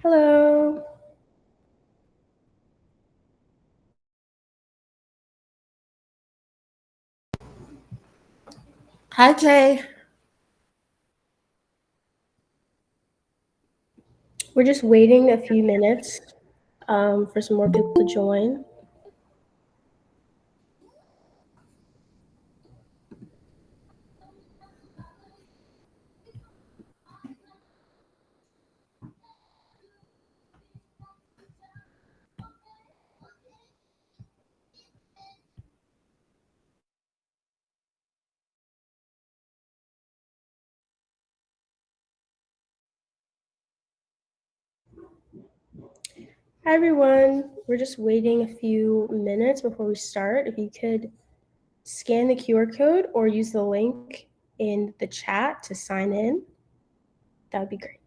Hello. Hi, Jay. We're just waiting a few minutes for some more people to join. Hi, everyone. We're just waiting a few minutes before we start. If you could scan the QR code or use the link in the chat to sign in, that would be great.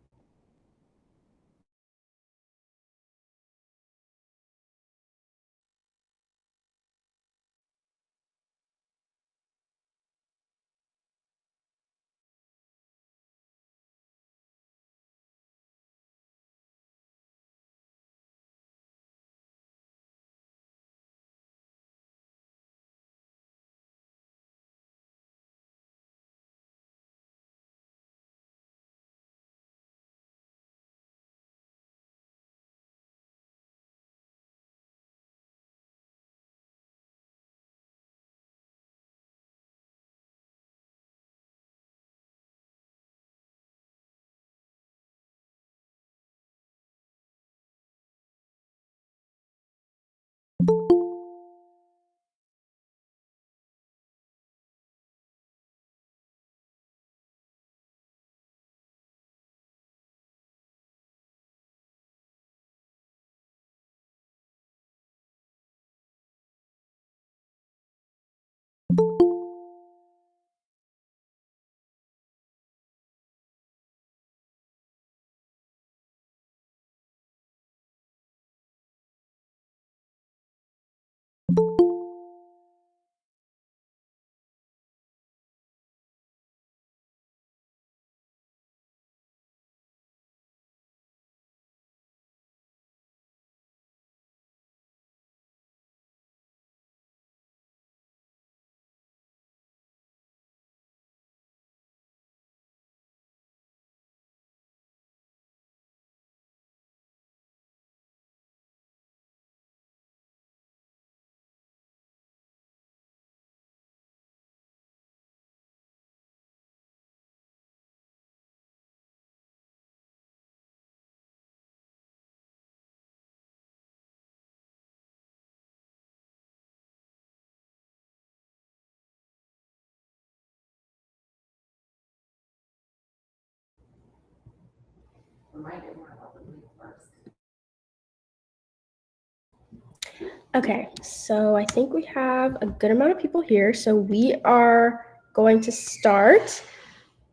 Okay, so I think we have a good amount of people here, so we are going to start.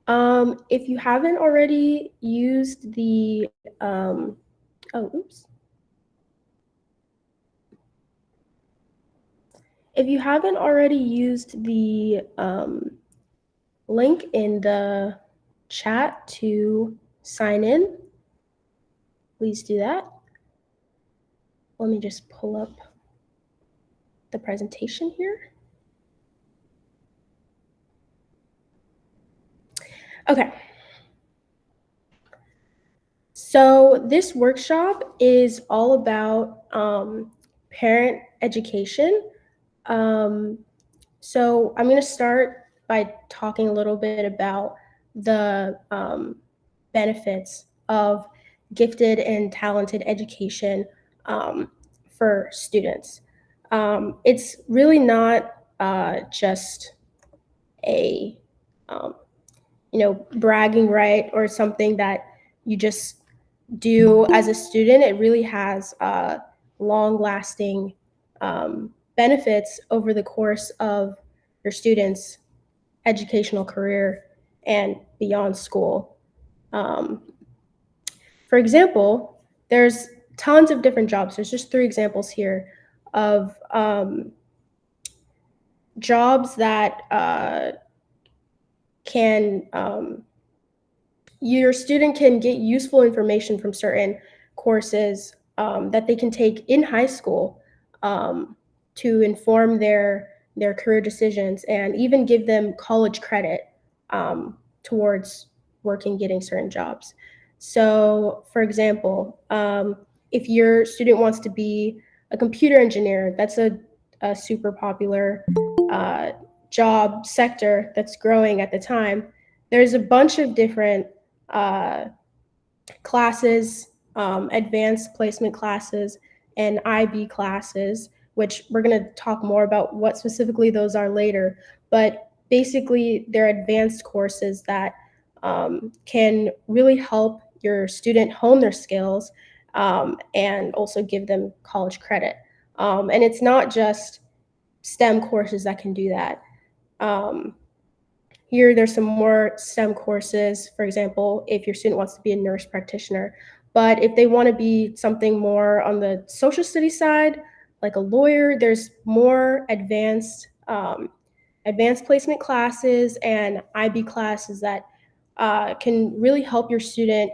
If you haven't already used the, oh, oops. If you haven't already used the link in the chat to sign in, please do that. Let me just pull up the presentation here. Okay. So this workshop is all about parent education. Um, so I'm going to start by talking a little bit about the benefits of gifted and talented education for students. It's really not just a bragging right or something that you just do as a student. It really has long lasting benefits over the course of your students' educational career and beyond school. Um, for example, there's tons of different jobs. There's just 3 examples here of jobs that can your student can get useful information from certain courses that they can take in high school um, to inform their career decisions and even give them college credit towards working getting certain jobs. So, for example, if your student wants to be a computer engineer, that's a super popular uh, job sector that's growing at the time. There's a bunch of different uh, classes, advanced placement classes, and IB classes, which we're going to talk more about what specifically those are later. But basically, they're advanced courses that can really help your student hone their skills and also give them college credit. And it's not just STEM courses that can do that. Um, Here, there's some more STEM courses, for example, if your student wants to be a nurse practitioner. But if they want to be something more on the social studies side, like a lawyer, there's more advanced placement classes and IB classes that can really help your student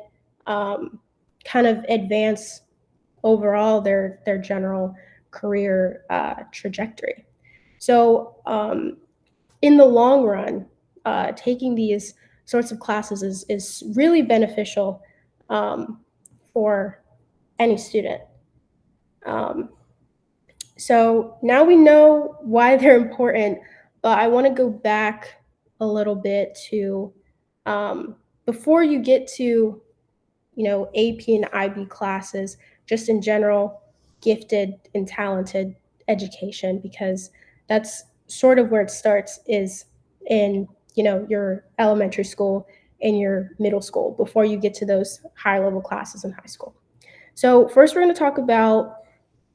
um, kind of advance overall their general career trajectory. So in the long run, taking these sorts of classes is really beneficial um, for any student. Um, so now we know why they're important, but I want to go back a little bit to before you get to AP and IB classes, just in general, gifted and talented education, because that's sort of where it starts is in, your elementary school and your middle school before you get to those higher level classes in high school. So first we're going to talk about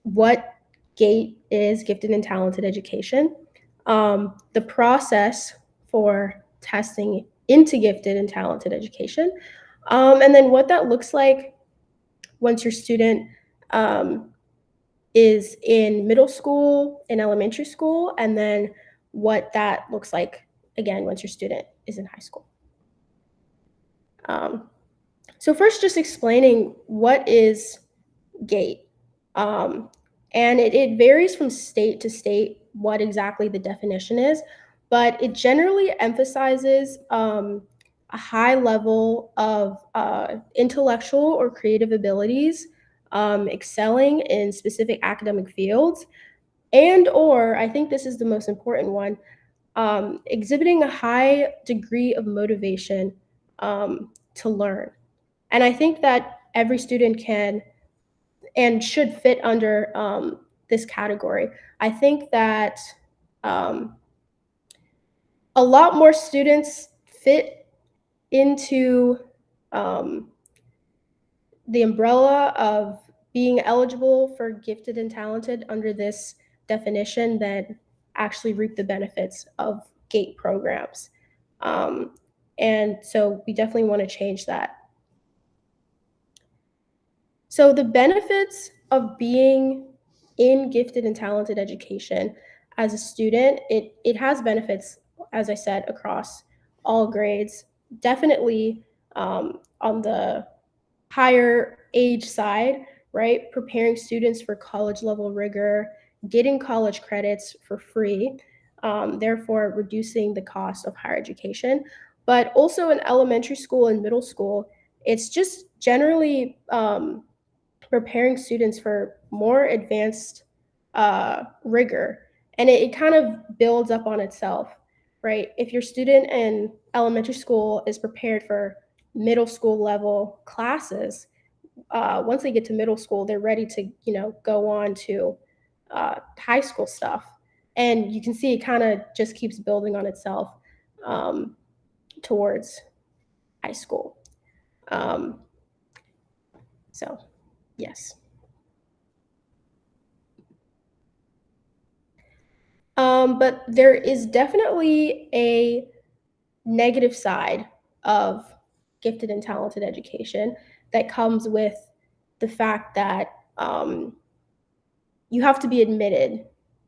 what GATE is, gifted and talented education, the process for testing into gifted and talented education, and then what that looks like once your student um, is in middle school, in elementary school, and then what that looks like again once your student is in high school. Um, so first, just explaining what is GATE. Um, and it varies from state to state what exactly the definition is, but it generally emphasizes a high level of intellectual or creative abilities, excelling in specific academic fields, and or I think this is the most important one, exhibiting a high degree of motivation to learn. And I think that every student can and should fit under this category. I think that um, a lot more students fit into um, the umbrella of being eligible for gifted and talented under this definition that actually reap the benefits of GATE programs. And so we definitely want to change that. So the benefits of being in gifted and talented education as a student, it has benefits, as I said, across all grades. Definitely on the higher age side, right? Preparing students for college level rigor, getting college credits for free, therefore reducing the cost of higher education. But also in elementary school and middle school, it's just generally preparing students for more advanced rigor. And it kind of builds up on itself, right? If your student in elementary school is prepared for middle school level classes, once they get to middle school, they're ready to, go on to high school stuff. And you can see it kind of just keeps building on itself um, towards high school. Um, so, yes. But there is definitely a negative side of gifted and talented education that comes with the fact that you have to be admitted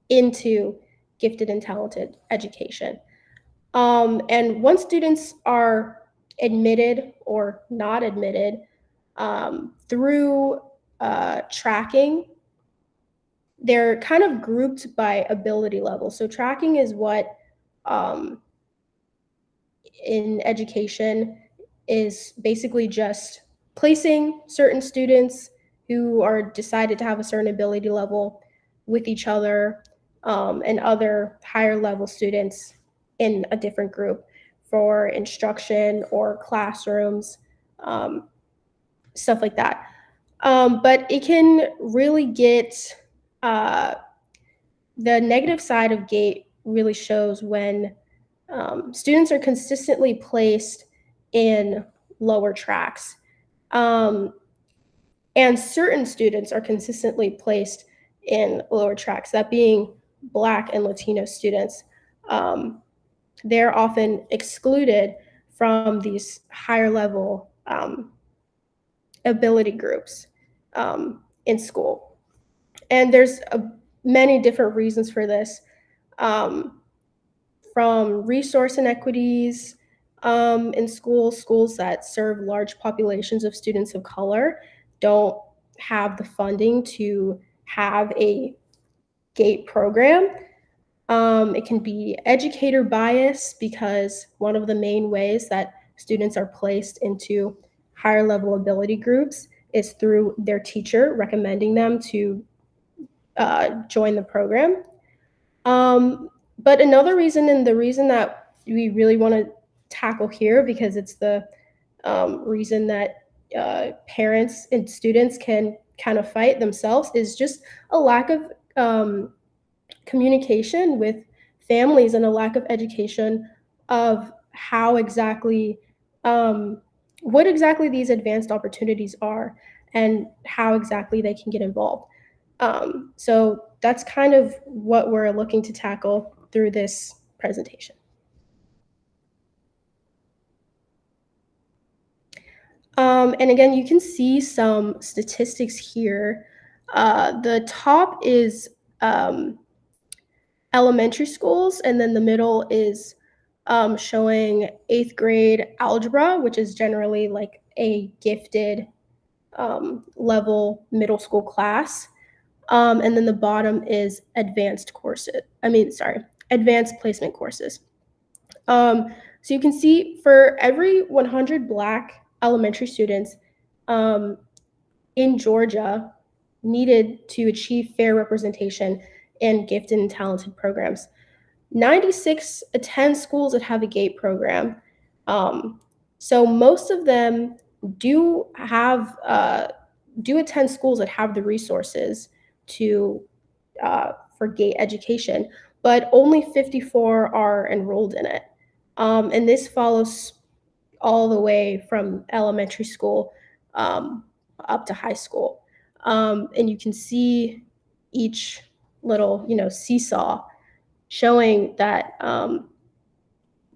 into gifted and talented education. And once students are admitted or not admitted through tracking, they're kind of grouped by ability level. So tracking is what um, in education is basically just placing certain students who are decided to have a certain ability level with each other and other higher level students in a different group for instruction or classrooms, um, stuff like that. But it can really get uh, the negative side of GATE really shows when students are consistently placed in lower tracks. Um, and certain students are consistently placed in lower tracks, that being Black and Latino students. Um, they're often excluded from these higher level ability groups in school. And there's many different reasons for this. Um, from resource inequities in schools that serve large populations of students of color don't have the funding to have a GATE program. It can be educator bias because one of the main ways that students are placed into higher level ability groups is through their teacher recommending them to join the program. But another reason, and the reason that we really want to tackle here, because it's the reason that parents and students can kind of fight themselves, is just a lack of communication with families and a lack of education of how exactly, what exactly these advanced opportunities are and how exactly they can get involved. So that's kind of what we're looking to tackle through this presentation. And again, you can see some statistics here. The top is elementary schools, and then the middle is showing eighth grade algebra, which is generally like a gifted level middle school class. And then the bottom is advanced courses. Advanced placement courses. So you can see for every 100 Black elementary students in Georgia needed to achieve fair representation in gifted and talented programs, 96 attend schools that have a GATE program. So most of them do have do attend schools that have the resources to for GATE education, but only 54 are enrolled in it. And this follows all the way from elementary school up to high school. And you can see each little, seesaw showing that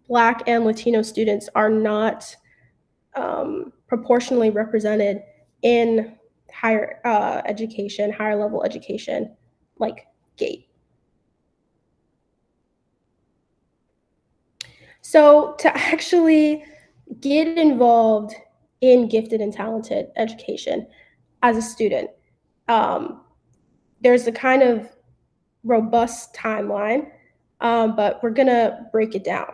Black and Latino students are not proportionally represented in higher education, higher level education, like GATE. So to actually get involved in gifted and talented education as a student, um, there's a kind of robust timeline, but we're gonna break it down.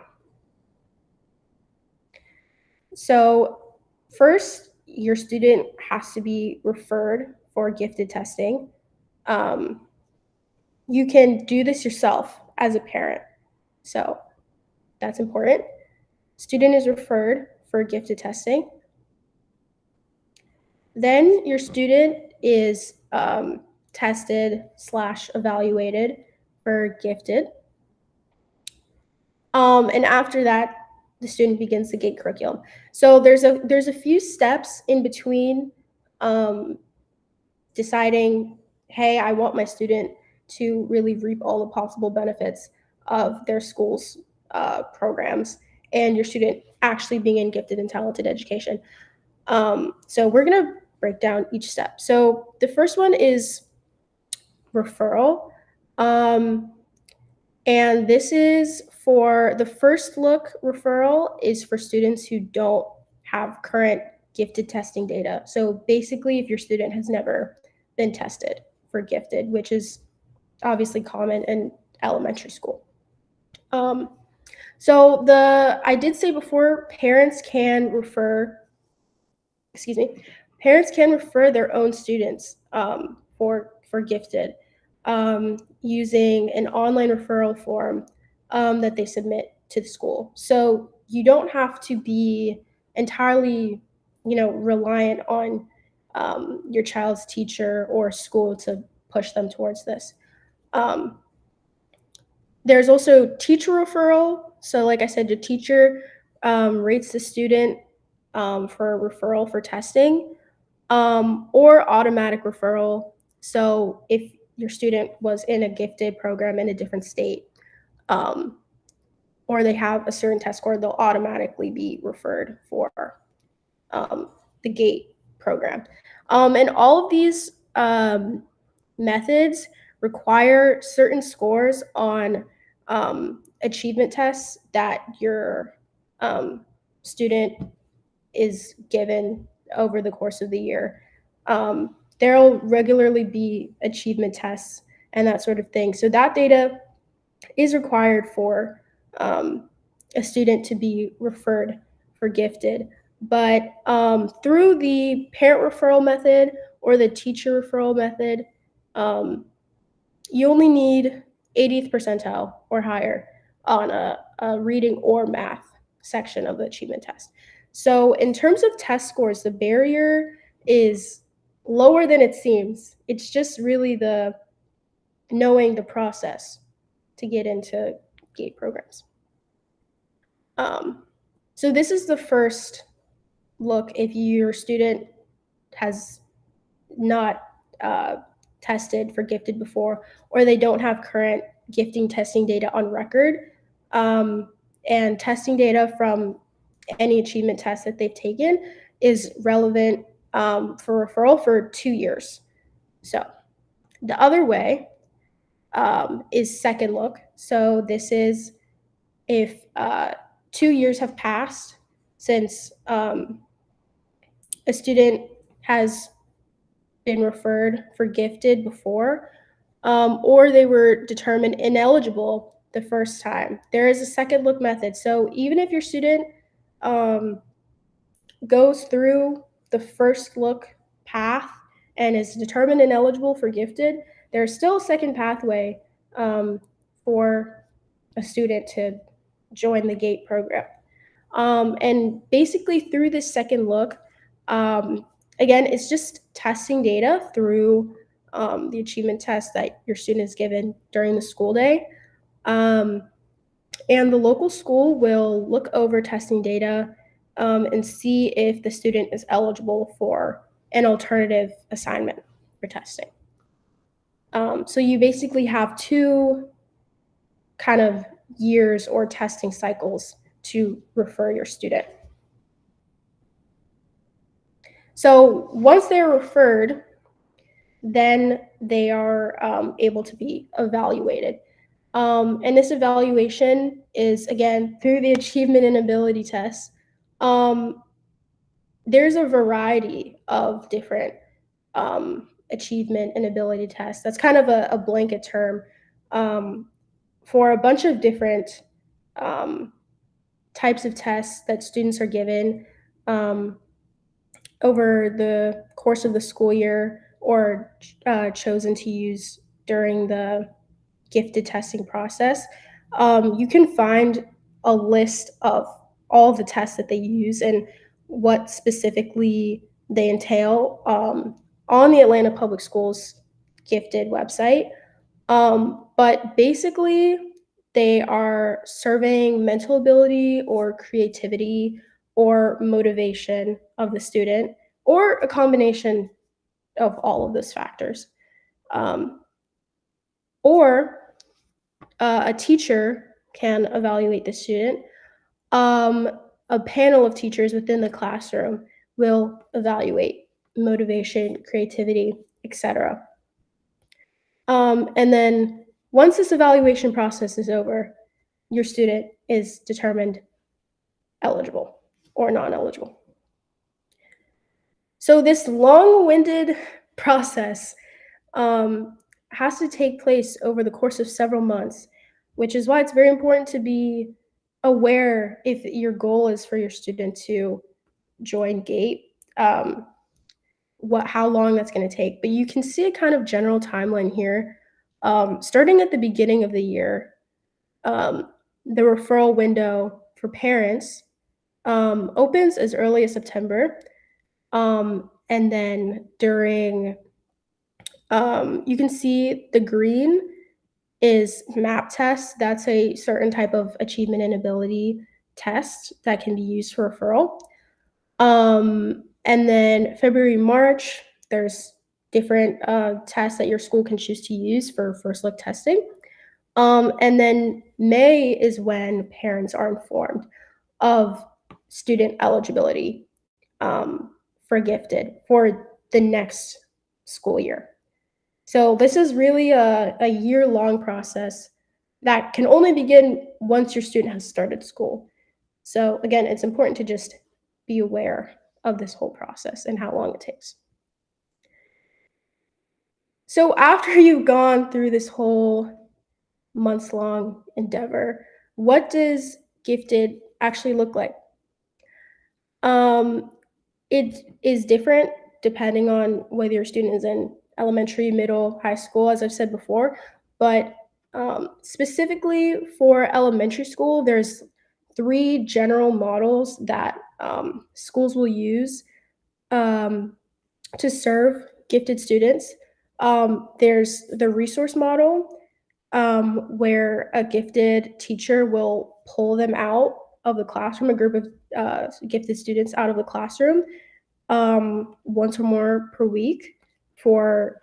So first, your student has to be referred for gifted testing. Um, you can do this yourself as a parent. So that's important. Student is referred for gifted testing. Then your student is tested / evaluated for gifted. And after that, the student begins the GATE curriculum. So there's a few steps in between um, deciding, hey, I want my student to really reap all the possible benefits of their school's programs, and your student actually being in gifted and talented education. So we're gonna break down each step. So the first one is referral. And this is for the first look referral is for students who don't have current gifted testing data. So basically, if your student has never been tested for gifted, which is obviously common in elementary school. So I did say before, parents can refer their own students for gifted using an online referral form that they submit to the school. So you don't have to be entirely, reliant on your child's teacher or school to push them towards this. Um, there's also teacher referral. So, like I said, the teacher rates the student for a referral for testing, or automatic referral. So, if your student was in a gifted program in a different state, um, or they have a certain test score, they'll automatically be referred for the GATE program. And all of these methods require certain scores on achievement tests that your student is given over the course of the year. There'll regularly be achievement tests and that sort of thing. So that data is required for a student to be referred for gifted. But through the parent referral method or the teacher referral method, you only need 80th percentile or higher on a reading or math section of the achievement test. So in terms of test scores, the barrier is lower than it seems. It's just really the knowing the process to get into GATE programs. So this is the first look if your student has not tested for gifted before, or they don't have current gifting testing data on record, and testing data from any achievement test that they've taken is relevant for referral for 2 years. So the other way is second look. So this is if 2 years have passed since a student has been referred for gifted before, or they were determined ineligible the first time. There is a second look method. So even if your student goes through the first look path and is determined ineligible for gifted, there's still a second pathway for a student to join the GATE program. And basically through this second look, again, it's just testing data through the achievement test that your student is given during the school day. And the local school will look over testing data and see if the student is eligible for an alternative assignment. for testing. So you basically have two kind of years or testing cycles to refer your student. So once they're referred, then they are able to be evaluated. And this evaluation is, again, through the achievement and ability test. There's a variety of different achievement and ability tests. That's kind of a blanket term for a bunch of different types of tests that students are given over the course of the school year or chosen to use during the gifted testing process. You can find a list of all the tests that they use and what specifically they entail on the Atlanta Public Schools gifted website. But basically, they are surveying mental ability or creativity or motivation of the student, or a combination of all of those factors. Or a teacher can evaluate the student. A panel of teachers within the classroom will evaluate motivation, creativity, etc. And then once this evaluation process is over, your student is determined eligible or non-eligible. So this long-winded process has to take place over the course of several months, which is why it's very important to be aware if your goal is for your student to join GATE, how long that's going to take. But you can see a kind of general timeline here. Starting at the beginning of the year, the referral window for parents opens as early as September. And then during, you can see the green is MAP test. That's a certain type of achievement and ability test that can be used for referral. And then February, March, there's different tests that your school can choose to use for first look testing. And then May is when parents are informed of student eligibility for gifted for the next school year. So this is really a year-long process that can only begin once your student has started school. So again, it's important to just be aware of this whole process and how long it takes. So after you've gone through this whole months-long endeavor, what does gifted actually look like? It is different depending on whether your student is in elementary, middle, high school, as I've said before. But specifically for elementary school, there's 3 general models that schools will use to serve gifted students. There's the resource model, where a gifted teacher will pull them out of the classroom, a group of gifted students out of the classroom once or more per week for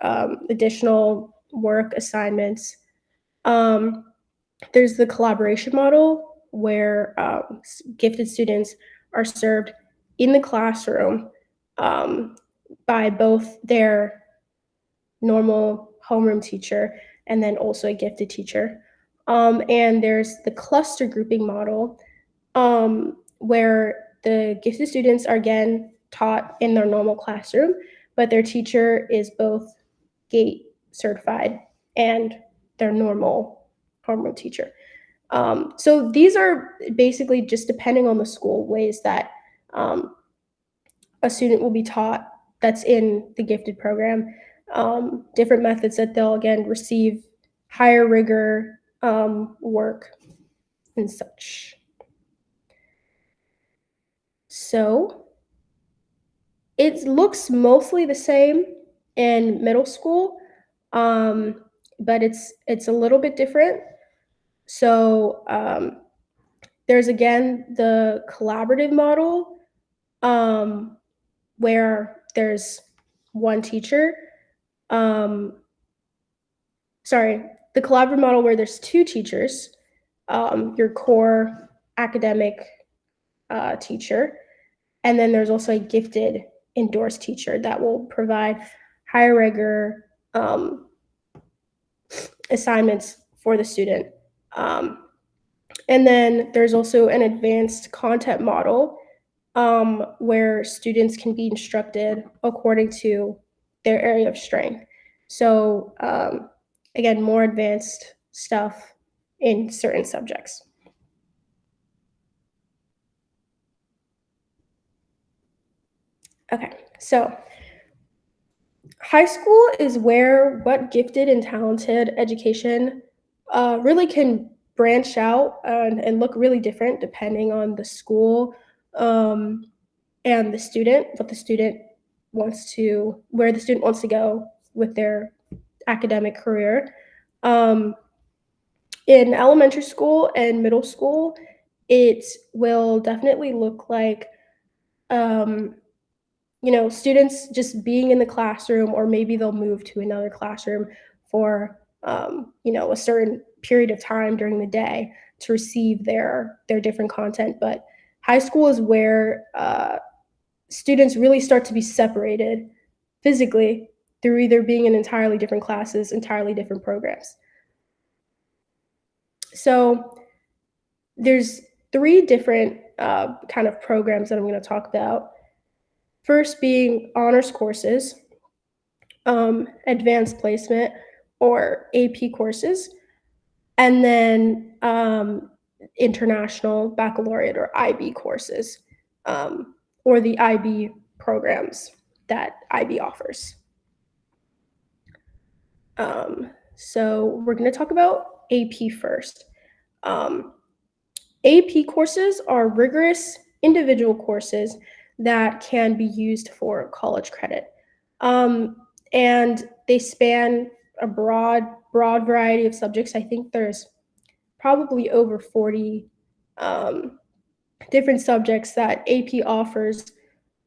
additional work assignments. There's the collaboration model where gifted students are served in the classroom by both their normal homeroom teacher and then also a gifted teacher. And there's the cluster grouping model where the gifted students are again taught in their normal classroom, but their teacher is both GATE certified and their normal homeroom teacher. So these are basically just depending on the school ways that a student will be taught that's in the gifted program. Different methods that they'll again receive higher rigor work and such. So it looks mostly the same in middle school, but it's a little bit different. So there's again the collaborative model where there's one teacher Um, sorry, the collaborative model where there's two teachers, your core academic teacher, and then there's also a gifted endorsed teacher that will provide higher rigor assignments for the student. Um, and then there's also an advanced content model where students can be instructed according to their area of strength. So, again, more advanced stuff in certain subjects. Okay, so high school is where what gifted and talented education really can branch out and look really different depending on the school um, and the student, what the student where the student wants to go with their academic career. Um, in elementary school and middle school, it will definitely look like um, students just being in the classroom, or maybe they'll move to another classroom for, a certain period of time during the day to receive their different content. But high school is where students really start to be separated physically through either being in entirely different classes, entirely different programs. So there's three different kind of programs that I'm going to talk about. First being honors courses, advanced placement or AP courses, and then international baccalaureate or IB courses, or the IB programs that IB offers. So we're going to talk about AP first. AP courses are rigorous individual courses that can be used for college credit. And they span a broad variety of subjects. I think there's probably over 40 different subjects that AP offers.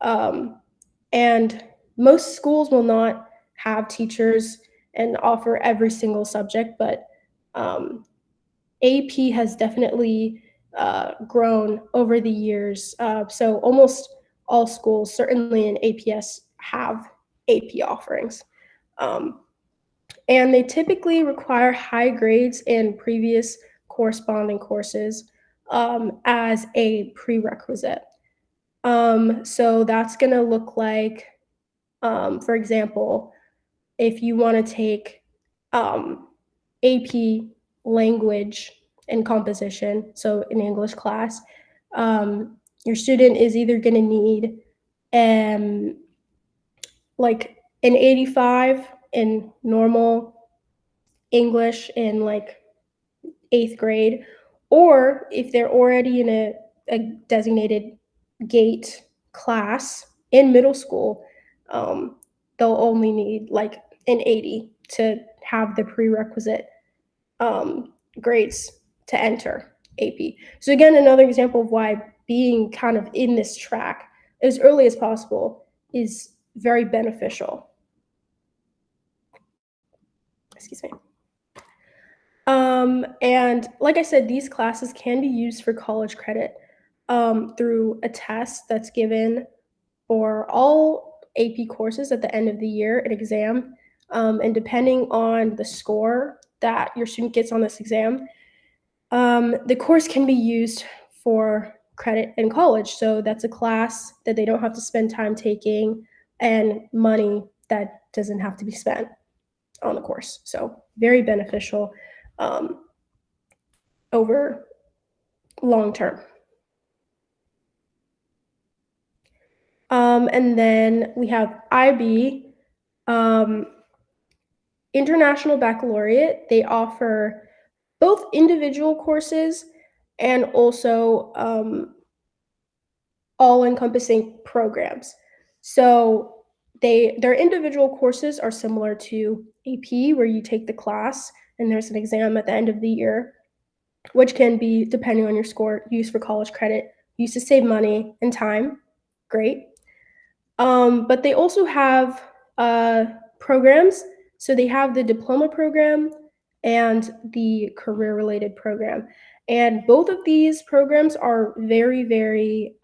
And most schools will not have teachers and offer every single subject, but AP has definitely grown over the years. So almost all schools, certainly in APS, have AP offerings. Um, and they typically require high grades in previous corresponding courses as a prerequisite. So that's going to look like, for example, if you want to take AP language and composition, so in English class, your student is either going to need um, like an 85 in normal English in like eighth grade, or if they're already in a designated GATE class in middle school, um, they'll only need like an 80 to have the prerequisite grades to enter AP. So again, another example of why being kind of in this track as early as possible is very beneficial. Excuse me. And like I said, these classes can be used for college credit through a test that's given for all AP courses at the end of the year, an exam. And depending on the score that your student gets on this exam, the course can be used for credit in college. So that's a class that they don't have to spend time taking and money that doesn't have to be spent on the course. So very beneficial over long term. And then we have IB, International Baccalaureate. They offer both individual courses and also all-encompassing programs. So their individual courses are similar to AP, where you take the class and there's an exam at the end of the year, which can be, depending on your score, used for college credit, used to save money and time. Great. But they also have programs. So they have the diploma program and the career-related program. And both of these programs are very, very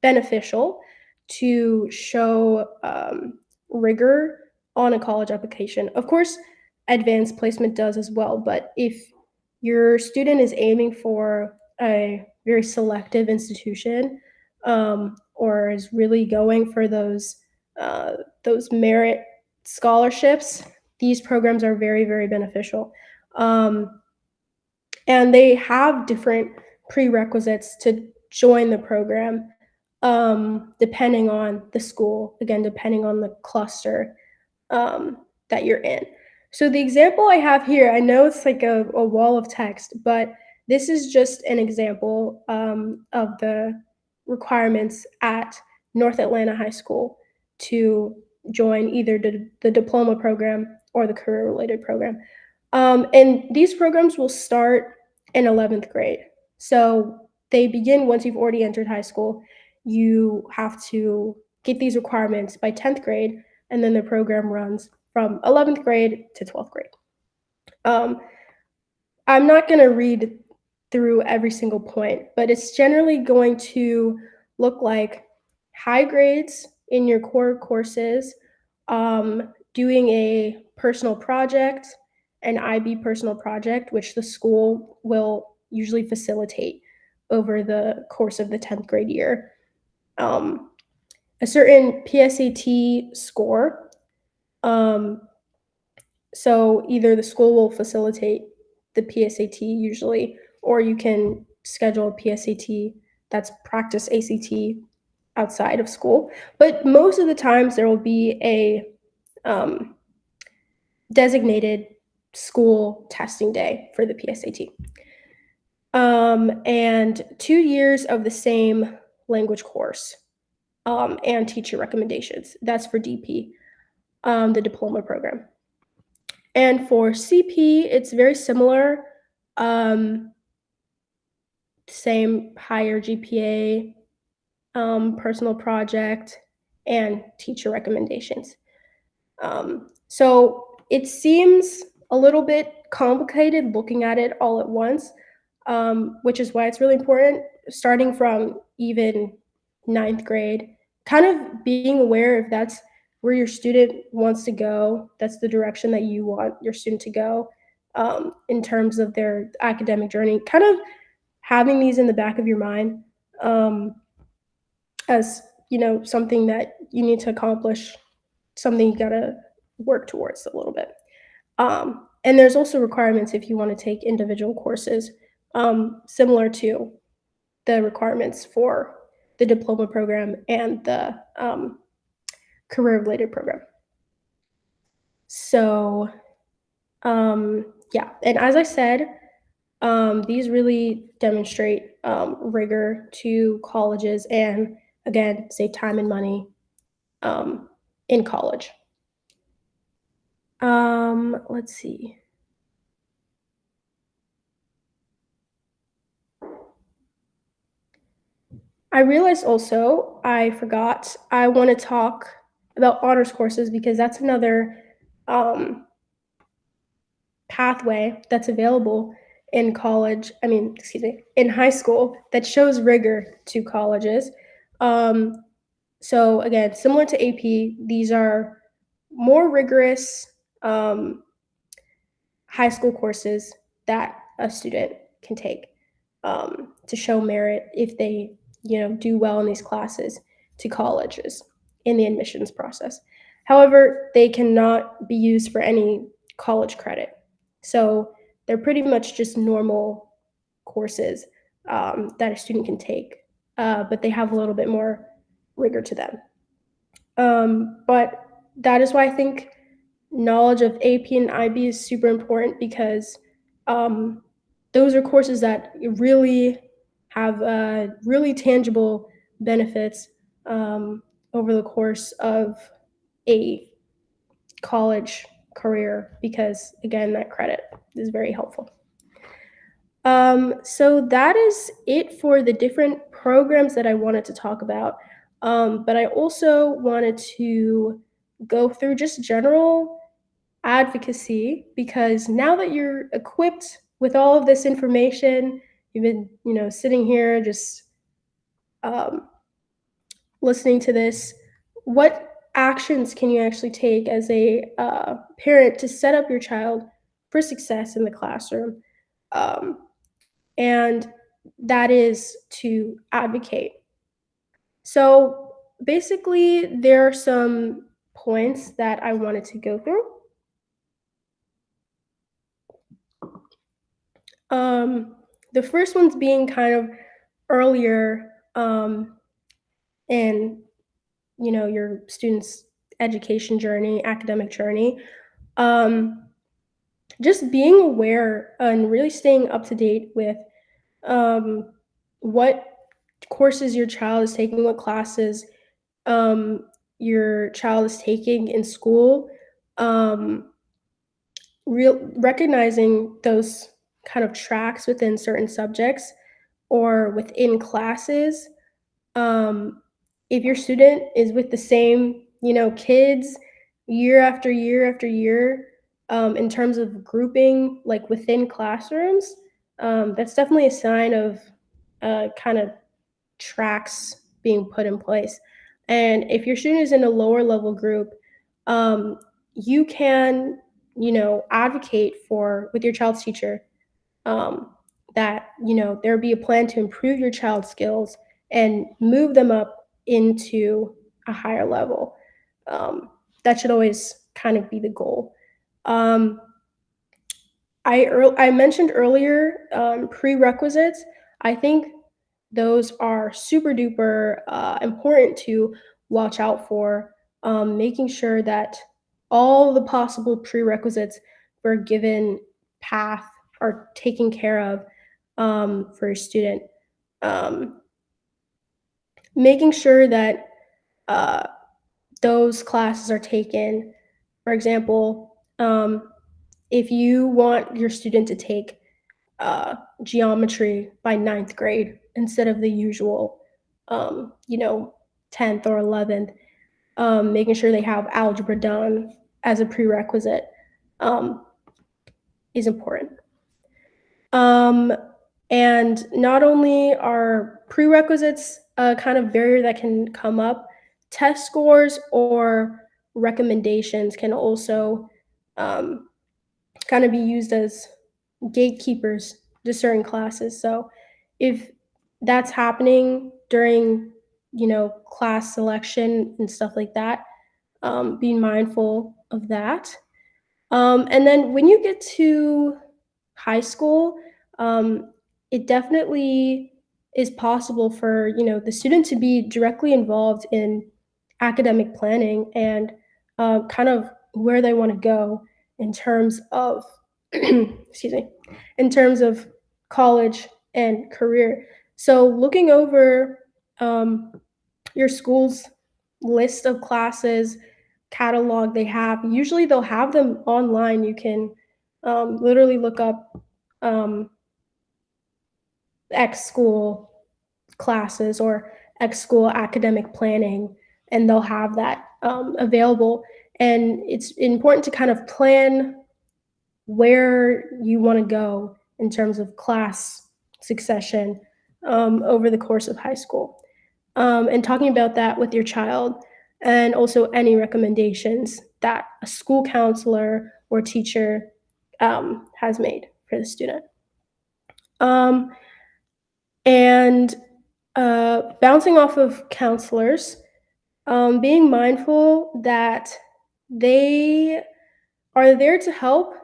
beneficial to show rigor on a college application. Of course, advanced placement does as well, but if your student is aiming for a very selective institution, or is really going for those merit scholarships, these programs are very, very beneficial. Um, and they have different prerequisites to join the program, depending on the school, again, depending on the cluster that you're in. So the example I have here, I know it's like a wall of text, but this is just an example of the requirements at North Atlanta High School to join either the diploma program or the career related program. And these programs will start in 11th grade. So they begin once you've already entered high school. You have to get these requirements by 10th grade, and then the program runs from 11th grade to 12th grade. Um, I'm not going to read through every single point, but it's generally going to look like high grades in your core courses, doing a personal project, an IB personal project, which the school will usually facilitate over the course of the 10th grade year. Um, a certain PSAT score. So either the school will facilitate the PSAT usually, or you can schedule a PSAT that's practice ACT outside of school. But most of the times there will be a designated school testing day for the PSAT. And 2 years of the same language course, and teacher recommendations. That's for DP, the diploma program. And for CP, it's very similar. Same higher GPA, personal project, and teacher recommendations. So it seems a little bit complicated looking at it all at once, which is why it's really important, starting from even ninth grade, kind of being aware if that's where your student wants to go, that's the direction that you want your student to go, in terms of their academic journey, kind of having these in the back of your mind, as something that you need to accomplish, something you gotta work towards a little bit. And there's also requirements if you want to take individual courses, similar to the requirements for the diploma program and the career related program. So, yeah, and as I said, these really demonstrate rigor to colleges and, again, save time and money in college. Let's see. I realized also I forgot I want to talk about honors courses because that's another um, pathway that's available in college. I mean, excuse me, in high school that shows rigor to colleges. Um, so again, similar to AP, these are more rigorous um, high school courses that a student can take to show merit if they do well in these classes to colleges in the admissions process. However, they cannot be used for any college credit. So they're pretty much just normal courses that a student can take, but they have a little bit more rigor to them. But that is why I think knowledge of AP and IB is super important because those are courses that really have really tangible benefits over the course of a college career because, again, that credit is very helpful. So that is it for the different programs that I wanted to talk about. But I also wanted to go through just general advocacy, because now that you're equipped with all of this information, you've been, sitting here just um, listening to this, what actions can you actually take as a parent to set up your child for success in the classroom? Um, and that is to advocate. So basically, there are some points that I wanted to go through. The first one's being kind of earlier in your student's education journey, academic journey. Um, just being aware and really staying up to date with um, what courses your child is taking, what classes your child is taking in school, um, recognizing those kind of tracks within certain subjects or within classes. Um, if your student is with the same, kids year after year after year, in terms of grouping, like within classrooms, that's definitely a sign of kind of tracks being put in place. And if your student is in a lower level group, um, you can, advocate for with your child's teacher, um, that there be a plan to improve your child's skills and move them up into a higher level. That should always kind of be the goal. Um, I mentioned earlier prerequisites. I think those are super duper important to watch out for, making sure that all the possible prerequisites for a given path are taken care of for your student. Um, Making sure that uh, those classes are taken. For example, if you want your student to take geometry by ninth grade instead of the usual, um, you know, 10th or 11th, making sure they have algebra done as a prerequisite um, is important. Um, and not only are prerequisites a kind of barrier that can come up, test scores or recommendations can also um, kind of be used as gatekeepers to certain classes. So if that's happening during, class selection and stuff like that, being mindful of that. And then when you get to high school, um, it definitely is possible for the student to be directly involved in academic planning and kind of where they want to go in terms of excuse me, in terms of college and career. So looking over um, your school's list of classes, catalog they have. Usually they'll have them online. You can literally look up um, X school classes or X school academic planning, and they'll have that available. And it's important to kind of plan where you want to go in terms of class succession over the course of high school. And talking about that with your child, and also any recommendations that a school counselor or teacher has made for the student. Um, and bouncing off of counselors, being mindful that they are there to help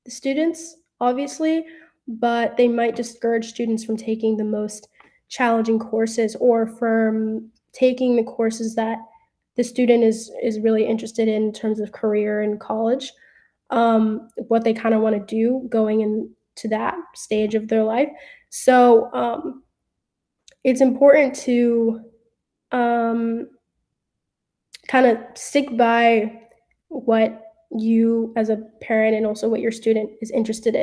the students, obviously, but they might discourage students from taking the most challenging courses or from taking the courses that the student is really interested in terms of career and college, what they kind of want to do going into that stage of their life. So it's important to um, kind of stick by what you as a parent and also what your student is interested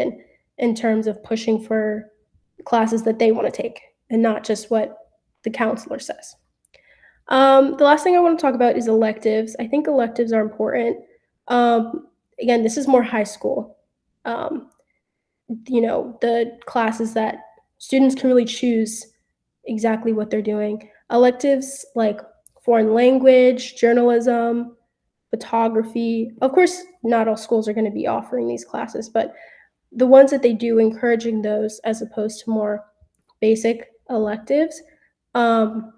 in terms of pushing for classes that they want to take and not just what the counselor says. The last thing I want to talk about is electives. I think electives are important. Again, this is more high school. Um, the classes that students can really choose exactly what they're doing. Electives like foreign language, journalism, photography. Of course, not all schools are going to be offering these classes, but the ones that they do, encouraging those as opposed to more basic electives um,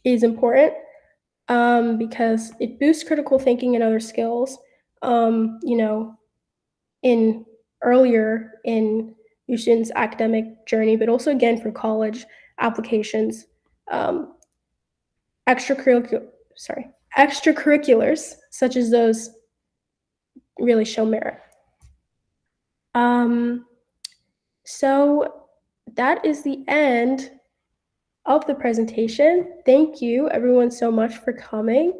is important because it boosts critical thinking and other skills. You know, in earlier in your student's academic journey, but also again for college applications, um, extracurricular sorry extracurriculars such as those really show merit. Um, so that is the end of the presentation. Thank you everyone so much for coming.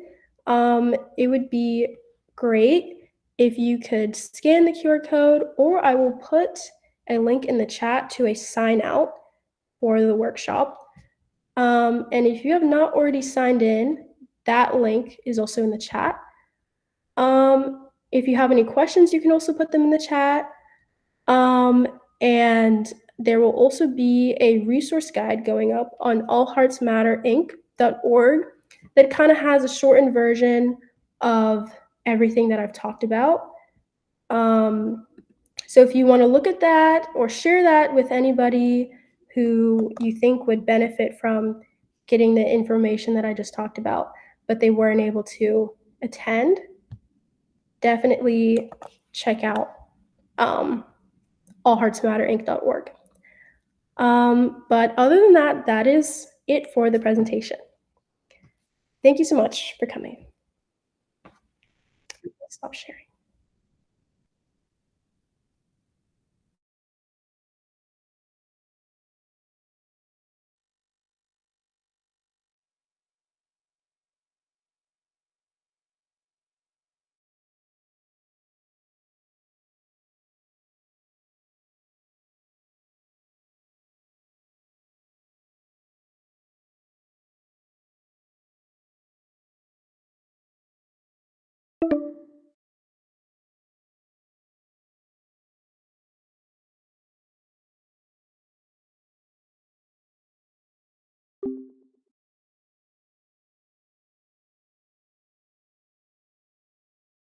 It would be great if you could scan the QR code, or I will put a link in the chat to a sign out for the workshop. And if you have not already signed in, that link is also in the chat. If you have any questions, you can also put them in the chat. And there will also be a resource guide going up on allheartsmatterinc.org that kind of has a shortened version of everything that I've talked about. So if you want to look at that or share that with anybody who you think would benefit from getting the information that I just talked about, but they weren't able to attend, definitely check out allheartsmatterinc.org. But other than that, that is it for the presentation. Thank you so much for coming. Stop sharing.